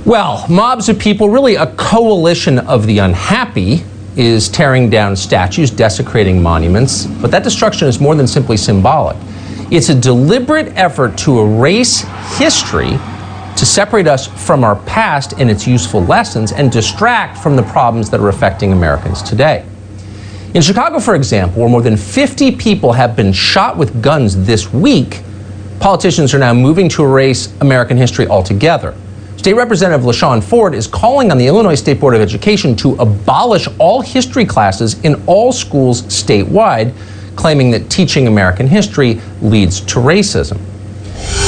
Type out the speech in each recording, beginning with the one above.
Well, mobs of people, really a coalition of the unhappy, is tearing down statues, desecrating monuments, but that destruction is more than simply symbolic. It's a deliberate effort to erase history, to separate us from our past and its useful lessons, and distract from the problems that are affecting Americans today. In Chicago, for example, where more than 50 people have been shot with guns this week, politicians are now moving to erase American history altogether. State Representative LaShawn Ford is calling on the Illinois State Board of Education to abolish all history classes in all schools statewide, claiming that teaching American history leads to racism.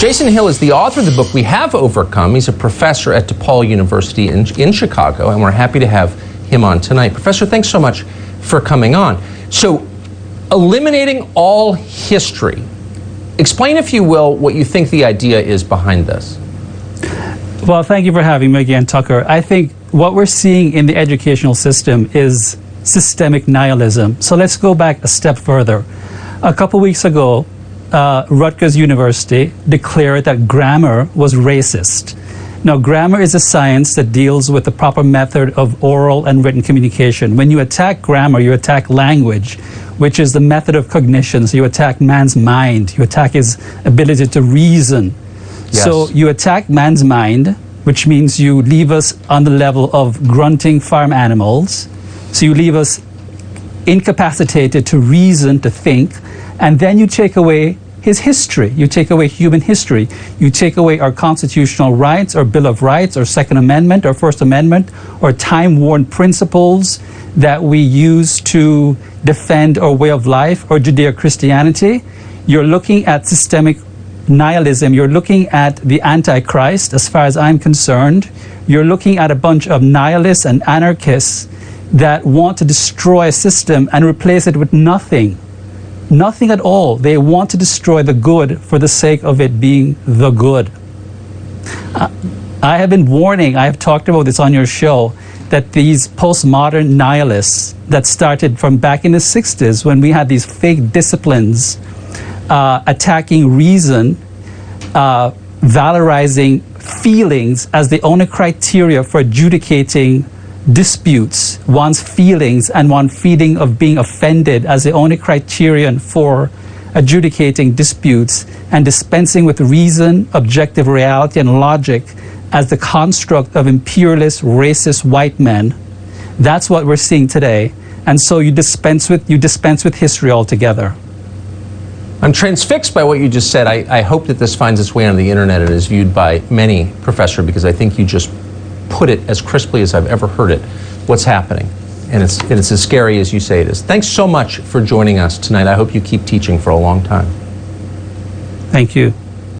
Jason Hill is the author of the book We Have Overcome. He's a professor at Depaul University in Chicago, and we're happy to have him on tonight. Professor, thanks so much for coming on. So, eliminating all history. Explain, if you will, what you think the idea is behind this. Well, thank you for having me again, Tucker. I think what we're seeing in the educational system is systemic nihilism. So let's go back a step further. A couple weeks ago, Rutgers University declared that grammar was racist. Now, grammar is a science that deals with the proper method of oral and written communication. When you attack grammar, you attack language, which is the method of cognition. So you attack man's mind. You attack his ability to reason. Yes. So you attack man's mind, which means you leave us on the level of grunting farm animals. So you leave us incapacitated to reason, to think, and then you take away his history. You take away human history. You take away our constitutional rights, our Bill of Rights, our Second Amendment, our First Amendment, or time-worn principles that we use to defend our way of life or Judeo-Christianity. You're looking at systemic nihilism. You're looking at the Antichrist, as far as I'm concerned. You're looking at a bunch of nihilists and anarchists that want to destroy a system and replace it with nothing. Nothing at all. They want to destroy the good for the sake of it being the good. I have been warning, I have talked about this on your show, that these postmodern nihilists that started from back in the 60s when we had these fake disciplines attacking reason, valorizing feelings as the only criteria for adjudicating disputes, one's feelings and one feeling of being offended as the only criterion for adjudicating disputes, and dispensing with reason, objective reality, and logic as the construct of imperialist, racist white men. That's what we're seeing today. And so you dispense with history altogether. I'm transfixed by what you just said. I hope that this finds its way on the internet and is viewed by many, Professor, because I think you just put it as crisply as I've ever heard it, what's happening. And it's as scary as you say it is. Thanks so much for joining us tonight. I hope you keep teaching for a long time. Thank you.